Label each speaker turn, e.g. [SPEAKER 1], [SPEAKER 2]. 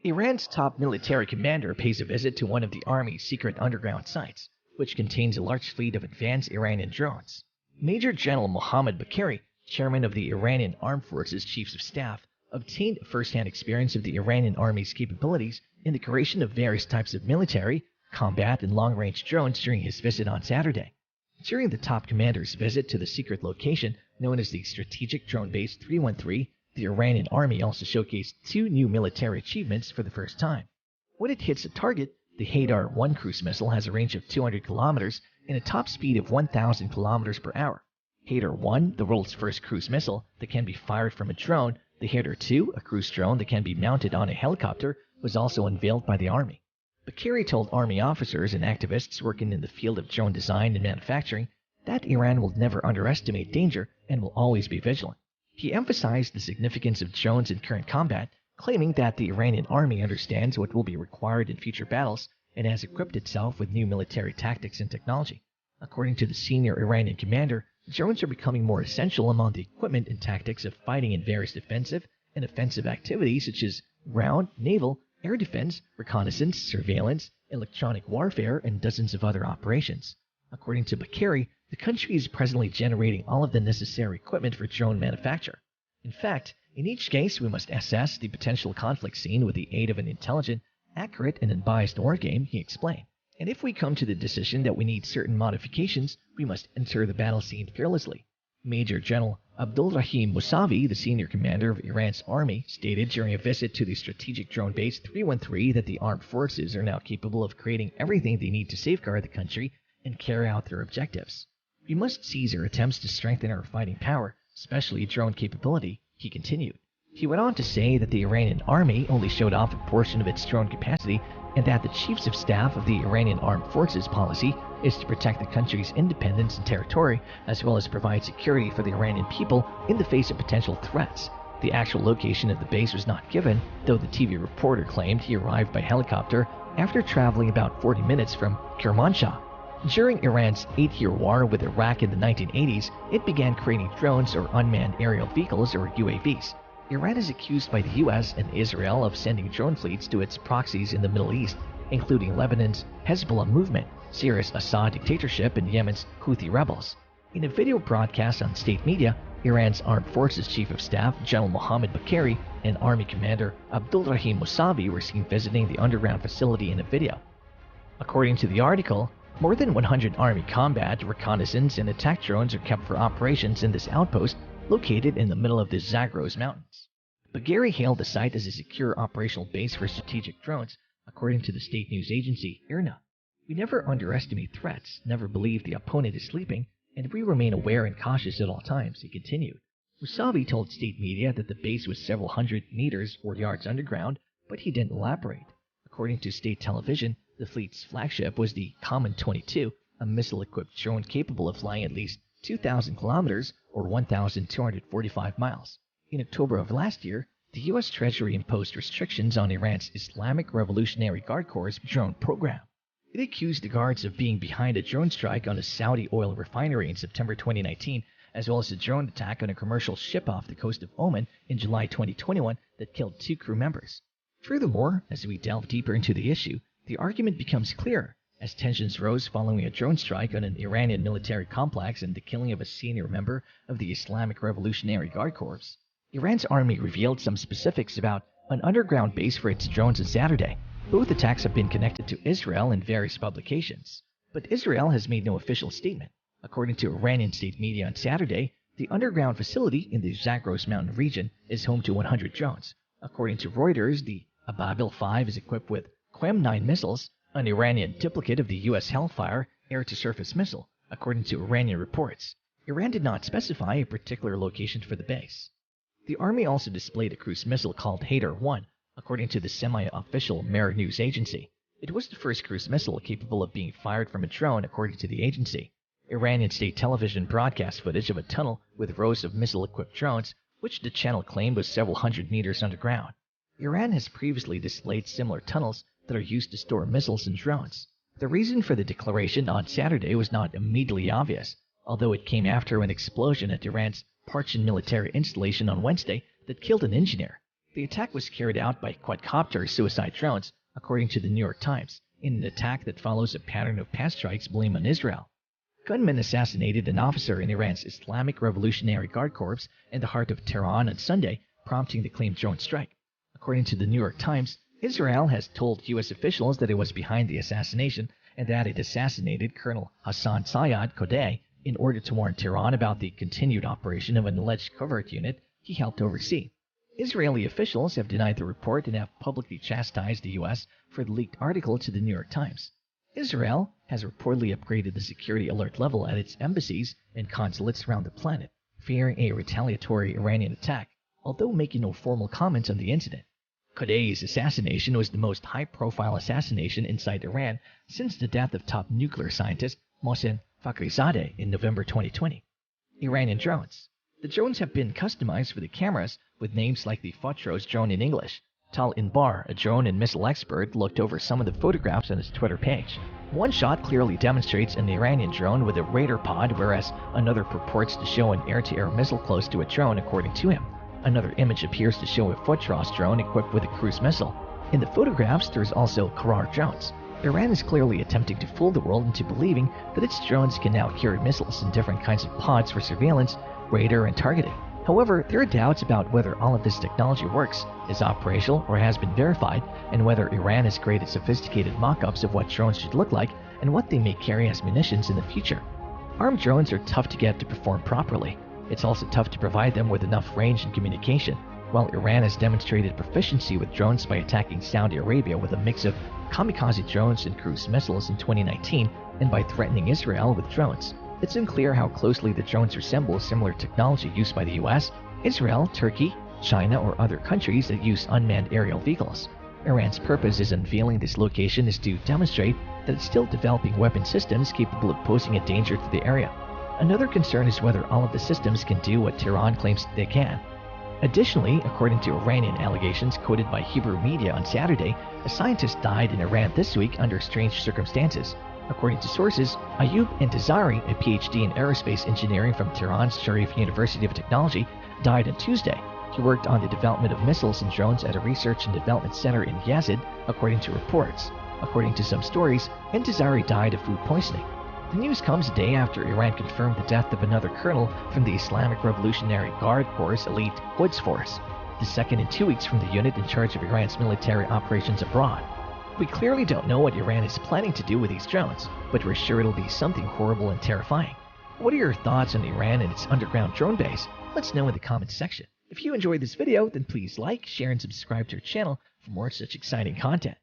[SPEAKER 1] Iran's top military commander pays a visit to one of the army's secret underground sites, which contains a large fleet of advanced Iranian drones. Major General Mohammad Bakeri, chairman of the Iranian Armed Forces Chiefs of Staff, obtained first-hand experience of the Iranian Army's capabilities in the creation of various types of military, combat, and long-range drones during his visit on Saturday. During the top commander's visit to the secret location known as the Strategic Drone Base 313, the Iranian Army also showcased two new military achievements for the first time. When it hits a target, the Haydar-1 cruise missile has a range of 200 kilometers and a top speed of 1,000 kilometers per hour. Haydar-1, the world's first cruise missile that can be fired from a drone, the Haydar-2, a cruise drone that can be mounted on a helicopter, was also unveiled by the Army. Bakeri told Army officers and activists working in the field of drone design and manufacturing that Iran will never underestimate danger and will always be vigilant. He emphasized the significance of drones in current combat, claiming that the Iranian army understands what will be required in future battles and has equipped itself with new military tactics and technology. According to the senior Iranian commander, drones are becoming more essential among the equipment and tactics of fighting in various defensive and offensive activities such as ground, naval, air defense, reconnaissance, surveillance, electronic warfare, and dozens of other operations. According to Bakeri, the country is presently generating all of the necessary equipment for drone manufacture. In fact, in each case, we must assess the potential conflict scene with the aid of an intelligent, accurate, and unbiased wargame, he explained. And if we come to the decision that we need certain modifications, we must enter the battle scene fearlessly. Major General Abdulrahim Mousavi, the senior commander of Iran's army, stated during a visit to the Strategic Drone Base 313 that the armed forces are now capable of creating everything they need to safeguard the country and carry out their objectives. We must seize our attempts to strengthen our fighting power, especially drone capability, he continued. He went on to say that the Iranian army only showed off a portion of its drone capacity and that the Chiefs of Staff of the Iranian Armed Forces policy is to protect the country's independence and territory, as well as provide security for the Iranian people in the face of potential threats. The actual location of the base was not given, though the TV reporter claimed he arrived by helicopter after traveling about 40 minutes from Kermanshah. During Iran's 8-year war with Iraq in the 1980s, it began creating drones or unmanned aerial vehicles or UAVs. Iran is accused by the US and Israel of sending drone fleets to its proxies in the Middle East, including Lebanon's Hezbollah movement, Syria's Assad dictatorship, and Yemen's Houthi rebels. In a video broadcast on state media, Iran's Armed Forces Chief of Staff General Mohammad Bakeri and Army Commander Abdulrahim Mousavi were seen visiting the underground facility in a video. According to the article, more than 100 Army combat, reconnaissance, and attack drones are kept for operations in this outpost located in the middle of the Zagros Mountains. Bakeri hailed the site as a secure operational base for strategic drones, according to the state news agency IRNA. We never underestimate threats, never believe the opponent is sleeping, and we remain aware and cautious at all times, he continued. Mousavi told state media that the base was several hundred meters or yards underground, but he didn't elaborate. According to state television, the fleet's flagship was the Common 22, a missile-equipped drone capable of flying at least 2,000 kilometers or 1,245 miles. In October of last year, the U.S. Treasury imposed restrictions on Iran's Islamic Revolutionary Guard Corps' drone program. It accused the guards of being behind a drone strike on a Saudi oil refinery in September 2019, as well as a drone attack on a commercial ship off the coast of Oman in July 2021 that killed 2 crew members. Furthermore, as we delve deeper into the issue, the argument becomes clearer as tensions rose following a drone strike on an Iranian military complex and the killing of a senior member of the Islamic Revolutionary Guard Corps. Iran's army revealed some specifics about an underground base for its drones on Saturday. Both attacks have been connected to Israel in various publications, but Israel has made no official statement. According to Iranian state media on Saturday, the underground facility in the Zagros mountain region is home to 100 drones. According to Reuters, the Ababil 5 is equipped with QAM-9 missiles, an Iranian duplicate of the U.S. Hellfire air-to-surface missile, according to Iranian reports. Iran did not specify a particular location for the base. The army also displayed a cruise missile called Haydar-1, according to the semi-official Mer news agency. It was the first cruise missile capable of being fired from a drone, according to the agency. Iranian state television broadcast footage of a tunnel with rows of missile-equipped drones, which the channel claimed was several hundred meters underground. Iran has previously displayed similar tunnels that are used to store missiles and drones. The reason for the declaration on Saturday was not immediately obvious, although it came after an explosion at Iran's Parchin military installation on Wednesday that killed an engineer. The attack was carried out by quadcopter suicide drones, according to the New York Times, in an attack that follows a pattern of past strikes blamed on Israel. Gunmen assassinated an officer in Iran's Islamic Revolutionary Guard Corps in the heart of Tehran on Sunday, prompting the claimed drone strike. According to the New York Times, Israel has told U.S. officials that it was behind the assassination and that it assassinated Colonel Hassan Sayyad Kodeh in order to warn Tehran about the continued operation of an alleged covert unit he helped oversee. Israeli officials have denied the report and have publicly chastised the U.S. for the leaked article to the New York Times. Israel has reportedly upgraded the security alert level at its embassies and consulates around the planet, fearing a retaliatory Iranian attack, although making no formal comments on the incident. Kodeh's assassination was the most high-profile assassination inside Iran since the death of top nuclear scientist Mohsen Fakhrizadeh in November 2020. Iranian drones. The drones have been customized for the cameras with names like the Fotros drone in English. Tal Inbar, a drone and missile expert, looked over some of the photographs on his Twitter page. One shot clearly demonstrates an Iranian drone with a radar pod, whereas another purports to show an air-to-air missile close to a drone, according to him. Another image appears to show a Fotros drone equipped with a cruise missile. In the photographs, there is also Karar drones. Iran is clearly attempting to fool the world into believing that its drones can now carry missiles in different kinds of pods for surveillance, radar, and targeting. However, there are doubts about whether all of this technology works, is operational, or has been verified, and whether Iran has created sophisticated mock-ups of what drones should look like and what they may carry as munitions in the future. Armed drones are tough to get to perform properly. It's also tough to provide them with enough range and communication. While Iran has demonstrated proficiency with drones by attacking Saudi Arabia with a mix of kamikaze drones and cruise missiles in 2019, and by threatening Israel with drones, it's unclear how closely the drones resemble similar technology used by the US, Israel, Turkey, China, or other countries that use unmanned aerial vehicles. Iran's purpose in unveiling this location is to demonstrate that it's still developing weapon systems capable of posing a danger to the area. Another concern is whether all of the systems can do what Tehran claims they can. Additionally, according to Iranian allegations quoted by Hebrew media on Saturday, a scientist died in Iran this week under strange circumstances. According to sources, Ayub Intezari, a PhD in aerospace engineering from Tehran's Sharif University of Technology, died on Tuesday. He worked on the development of missiles and drones at a research and development center in Yazd, according to reports. According to some stories, Intezari died of food poisoning. The news comes a day after Iran confirmed the death of another colonel from the Islamic Revolutionary Guard Corps Elite Quds Force, the second in 2 weeks from the unit in charge of Iran's military operations abroad. We clearly don't know what Iran is planning to do with these drones, but we're sure it'll be something horrible and terrifying. What are your thoughts on Iran and its underground drone base? Let's know in the comments section. If you enjoyed this video, then please like, share, and subscribe to our channel for more such exciting content.